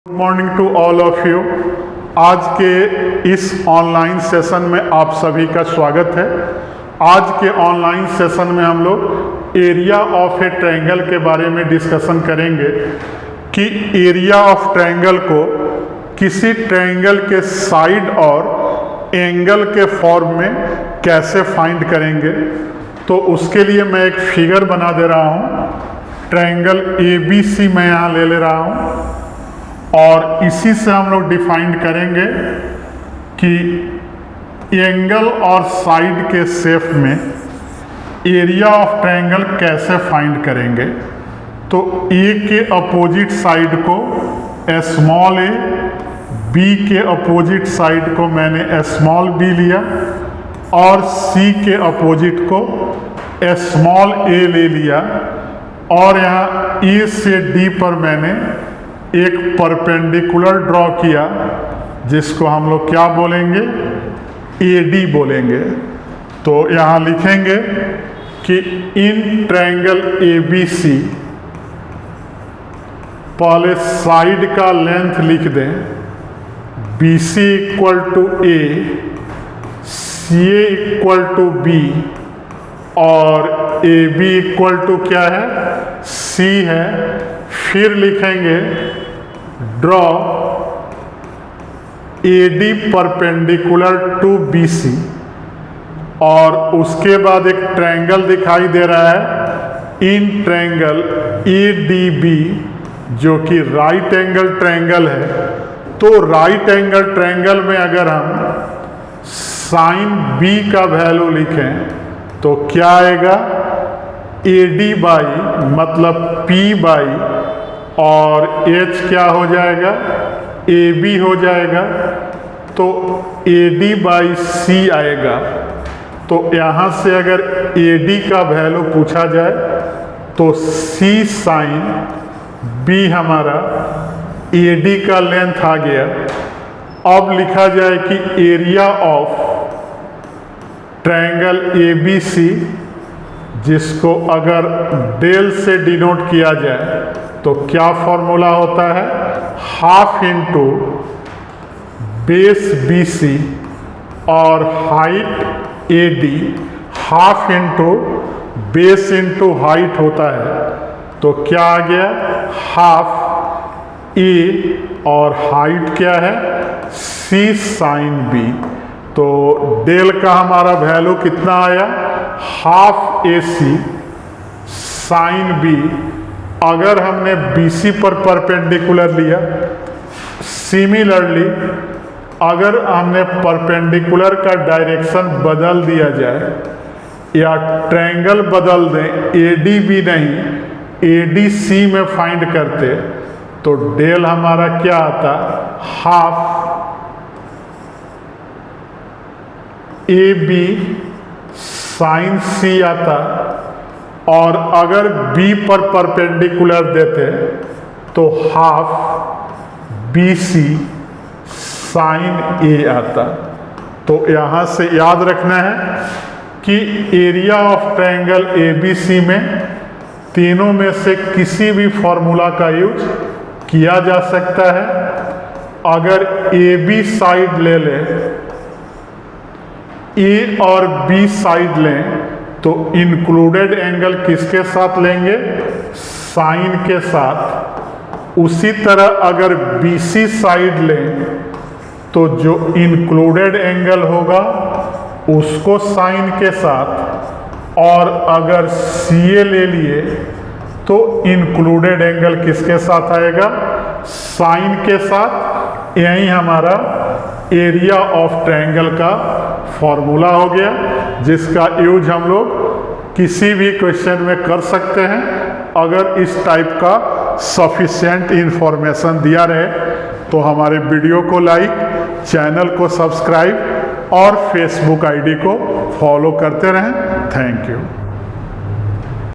Good morning to all of you. आज के इस ऑनलाइन सेशन में आप सभी का स्वागत है। आज के ऑनलाइन सेशन में हम लोग एरिया ऑफ ए ट्रायंगल के बारे में डिस्कशन करेंगे कि एरिया ऑफ ट्रायंगल को किसी ट्रायंगल के साइड और एंगल के फॉर्म में कैसे फाइंड करेंगे। तो उसके लिए मैं एक फिगर बना दे रहा हूँ। ट्रायंगल ABC मैं यहाँ ले रहा हूँ और इसी से हम लोग डिफाइन करेंगे कि एंगल और साइड के शेप में एरिया ऑफ ट्रायंगल कैसे फाइंड करेंगे। तो ए के अपोजिट साइड को स्मॉल ए, बी के अपोजिट साइड को मैंने स्मॉल बी लिया और सी के अपोजिट को स्मॉल ए ले लिया और यहाँ ए से डी पर मैंने एक परपेंडिकुलर ड्रॉ किया जिसको हम लोग क्या बोलेंगे, AD बोलेंगे। तो यहाँ लिखेंगे कि इन ट्रायंगल ABC, पहले साइड का लेंथ लिख दें, BC equal to A, CA equal to B और AB इक्वल टू क्या है, C है। फिर लिखेंगे draw AD perpendicular to BC और उसके बाद एक ट्रायंगल दिखाई दे रहा है इन ट्रायंगल ADB जो कि राइट एंगल ट्रायंगल है। तो राइट एंगल ट्रायंगल में अगर हम साइन B का वैल्यू लिखें तो क्या आएगा, AD बाई मतलब P बाई और H क्या हो जाएगा, AB हो जाएगा। तो AD बाई C आएगा। तो यहाँ से अगर AD का वैल्यू पूछा जाए तो C साइन B हमारा AD का लेंथ आ गया। अब लिखा जाए कि एरिया ऑफ ट्रायंगल ABC जिसको अगर डेल से डिनोट किया जाए तो क्या फॉर्मूला होता है, हाफ इंटू बेस BC और height AD, half into base into height होता है। तो क्या आ गया, हाफ A और हाइट क्या है, C साइन B। तो डेल का हमारा वैल्यू कितना आया, हाफ AC साइन B। अगर हमने BC पर परपेंडिकुलर लिया, सिमिलरली अगर हमने परपेंडिकुलर का डायरेक्शन बदल दिया जाए या ट्रायंगल बदल दें, ADB नहीं ADC में फाइंड करते तो डेल हमारा क्या आता, हाफ AB साइन C आता और अगर B पर परपेंडिकुलर देते तो हाफ BC साइन A आता। तो यहाँ से याद रखना है कि एरिया ऑफ ट्रायंगल ABC में तीनों में से किसी भी फॉर्मूला का यूज किया जा सकता है। अगर AB साइड ले लें, A और B साइड लें तो इंक्लूडेड एंगल किसके साथ लेंगे, साइन के साथ। उसी तरह अगर BC साइड लें तो जो इंक्लूडेड एंगल होगा उसको साइन के साथ और अगर CA ले लिए तो इंक्लूडेड एंगल किसके साथ आएगा, साइन के साथ। यही हमारा एरिया ऑफ ट्रायंगल का फॉर्मूला हो गया जिसका यूज हम लोग किसी भी क्वेश्चन में कर सकते हैं। अगर इस टाइप का सफिशिएंट इंफॉर्मेशन दिया रहे तो हमारे वीडियो को लाइक, चैनल को सब्सक्राइब और फेसबुक ID को फॉलो करते रहें। Thank you.